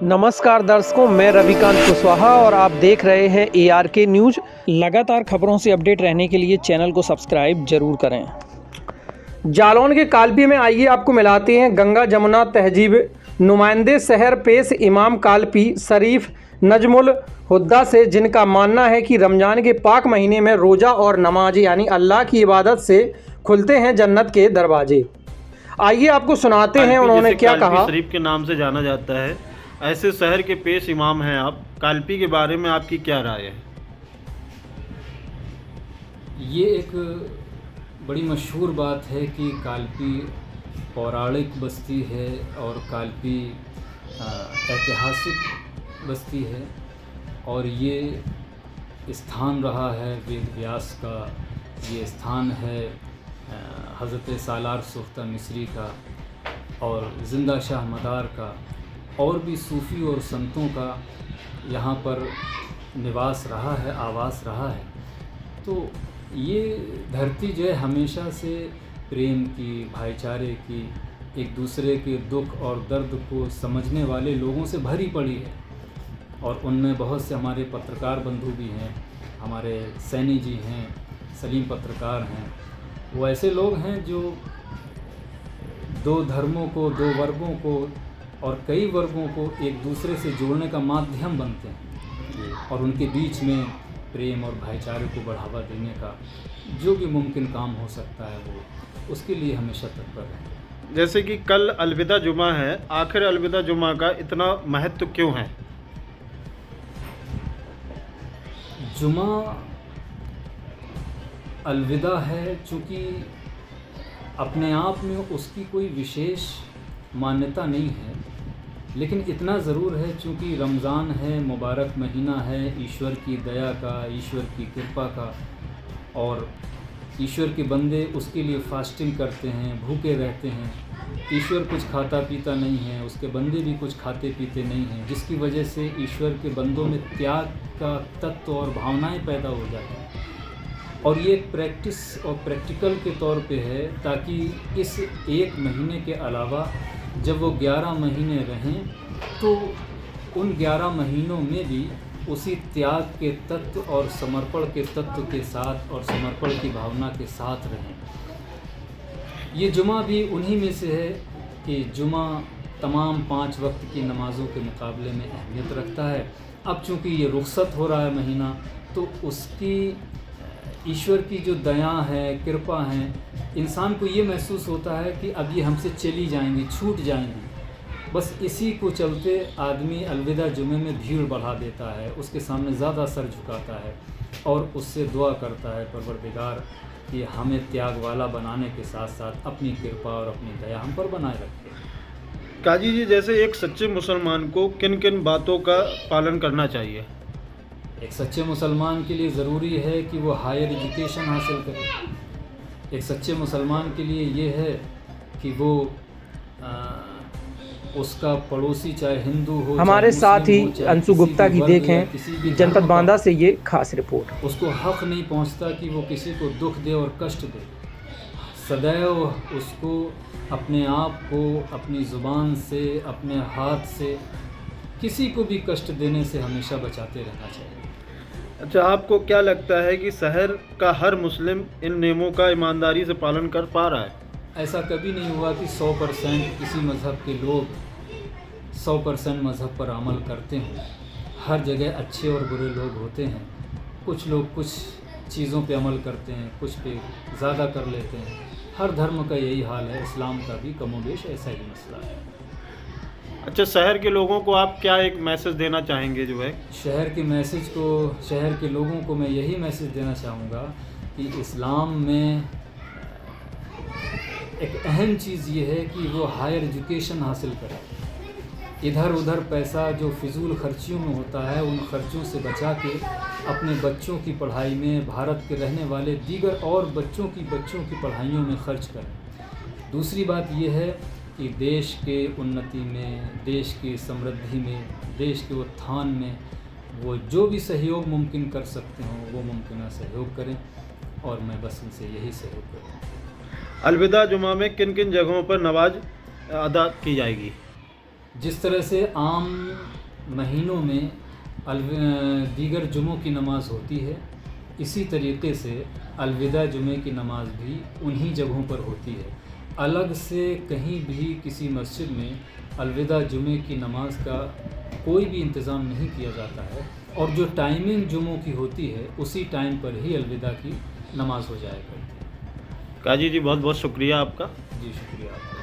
नमस्कार दर्शकों, मैं रविकांत कुशवाहा और आप देख रहे हैं ARK न्यूज़। लगातार खबरों से अपडेट रहने के लिए चैनल को सब्सक्राइब जरूर करें। जालौन के कालपी में आइए आपको मिलाते हैं गंगा जमुना तहजीब नुमाइंदे शहर पेश इमाम कालपी शरीफ नजमुल हुद्दा से, जिनका मानना है कि रमज़ान के पाक महीने में रोज़ा और नमाज यानी अल्लाह की इबादत से खुलते हैं जन्नत के दरवाजे। आइए आपको सुनाते हैं उन्होंने क्या कहा। शरीफ के नाम से जाना जाता है, ऐसे शहर के पेश इमाम हैं आप। कालपी के बारे में आपकी क्या राय है? ये एक बड़ी मशहूर बात है कि कालपी पौराणिक बस्ती है और कालपी ऐतिहासिक बस्ती है और ये स्थान रहा है वेद व्यास का, ये स्थान है हज़रत सालार सुख्ता मिस्री का और ज़िंदा शाह मदार का और भी सूफ़ी और संतों का यहाँ पर निवास रहा है, आवास रहा है। तो ये धरती जो है हमेशा से प्रेम की, भाईचारे की, एक दूसरे के दुख और दर्द को समझने वाले लोगों से भरी पड़ी है और उनमें बहुत से हमारे पत्रकार बंधु भी हैं, हमारे सैनी जी हैं, सलीम पत्रकार हैं। वो ऐसे लोग हैं जो दो धर्मों को, दो वर्गों को और कई वर्गों को एक दूसरे से जोड़ने का माध्यम बनते हैं और उनके बीच में प्रेम और भाईचारे को बढ़ावा देने का जो भी मुमकिन काम हो सकता है वो उसके लिए हमेशा तत्पर है। जैसे कि कल अलविदा जुमा है, आखिर अलविदा जुमा का इतना महत्व क्यों है? जुमा अलविदा है चूँकि अपने आप में उसकी कोई विशेष मान्यता नहीं है, लेकिन इतना ज़रूर है चूँकि रमज़ान है, मुबारक महीना है, ईश्वर की दया का, ईश्वर की कृपा का, और ईश्वर के बंदे उसके लिए फास्टिंग करते हैं, भूखे रहते हैं। ईश्वर कुछ खाता पीता नहीं है, उसके बंदे भी कुछ खाते पीते नहीं हैं, जिसकी वजह से ईश्वर के बंदों में त्याग का तत्व और भावनाएं पैदा हो जाती हैं। और ये एक प्रैक्टिस और प्रैक्टिकल के तौर पे है ताकि इस एक महीने के अलावा जब वो 11 महीने रहें तो उन 11 महीनों में भी उसी त्याग के तत्व और समर्पण के तत्व के साथ और समर्पण की भावना के साथ रहें। ये जुमा भी उन्हीं में से है कि जुमा तमाम 5 वक्त की नमाज़ों के मुकाबले में अहमियत रखता है। अब चूँकि ये रुखसत हो रहा है महीना, तो उसकी ईश्वर की जो दया है, कृपा है, इंसान को ये महसूस होता है कि अब ये हमसे चली जाएंगी, छूट जाएंगी। बस इसी को चलते आदमी अलविदा जुमे में भीड़ बढ़ा देता है, उसके सामने ज़्यादा सर झुकाता है और उससे दुआ करता है परवरदिगार कि हमें त्याग वाला बनाने के साथ साथ अपनी कृपा और अपनी दया हम पर बनाए रखे। काजी जी, जैसे एक सच्चे मुसलमान को किन किन बातों का पालन करना चाहिए? एक सच्चे मुसलमान के लिए ज़रूरी है कि वो हायर एजुकेशन हासिल करे। एक सच्चे मुसलमान के लिए ये है कि वो उसका पड़ोसी चाहे हिंदू हो, हमारे साथ ही अंशु गुप्ता की देखें जनपद बांदा से ये खास रिपोर्ट। उसको हक नहीं पहुंचता कि वो किसी को दुख दे और कष्ट दे। सदैव उसको अपने आप को अपनी ज़ुबान से, अपने हाथ से किसी को भी कष्ट देने से हमेशा बचाते रहना चाहिए। अच्छा, आपको क्या लगता है कि शहर का हर मुस्लिम इन नियमों का ईमानदारी से पालन कर पा रहा है? ऐसा कभी नहीं हुआ कि 100% किसी मज़हब के लोग 100% मज़हब पर अमल करते हैं। हर जगह अच्छे और बुरे लोग होते हैं। कुछ लोग कुछ चीज़ों पे अमल करते हैं, कुछ पे ज़्यादा कर लेते हैं। हर धर्म का यही हाल है, इस्लाम का भी कमोबेश ऐसा ही मसला है। अच्छा, शहर के लोगों को आप क्या एक मैसेज देना चाहेंगे? जो है शहर के लोगों को मैं यही मैसेज देना चाहूँगा कि इस्लाम में एक अहम चीज़ ये है कि वो हायर एजुकेशन हासिल करें। इधर उधर पैसा जो फिजूल खर्चियों में होता है, उन खर्चों से बचा के अपने बच्चों की पढ़ाई में, भारत के रहने वाले दीगर और बच्चों की पढ़ाइयों में खर्च करें। दूसरी बात ये है कि देश के उन्नति में, देश की समृद्धि में, देश के उत्थान में वो जो भी सहयोग मुमकिन कर सकते हों वो मुमकिन सहयोग करें और मैं बस उनसे यही सहयोग करूँ। अलविदा जुमा में किन किन जगहों पर नमाज अदा की जाएगी? जिस तरह से आम महीनों में दीगर जुमों की नमाज़ होती है, इसी तरीके से अलविदा जुमे की नमाज़ भी उन्हीं जगहों पर होती है। अलग से कहीं भी किसी मस्जिद में अलविदा जुमे की नमाज़ का कोई भी इंतज़ाम नहीं किया जाता है, और जो टाइमिंग जुमों की होती है उसी टाइम पर ही अलविदा की नमाज़ हो जाया करती है। काजी जी बहुत बहुत शुक्रिया आपका। जी शुक्रिया आपका।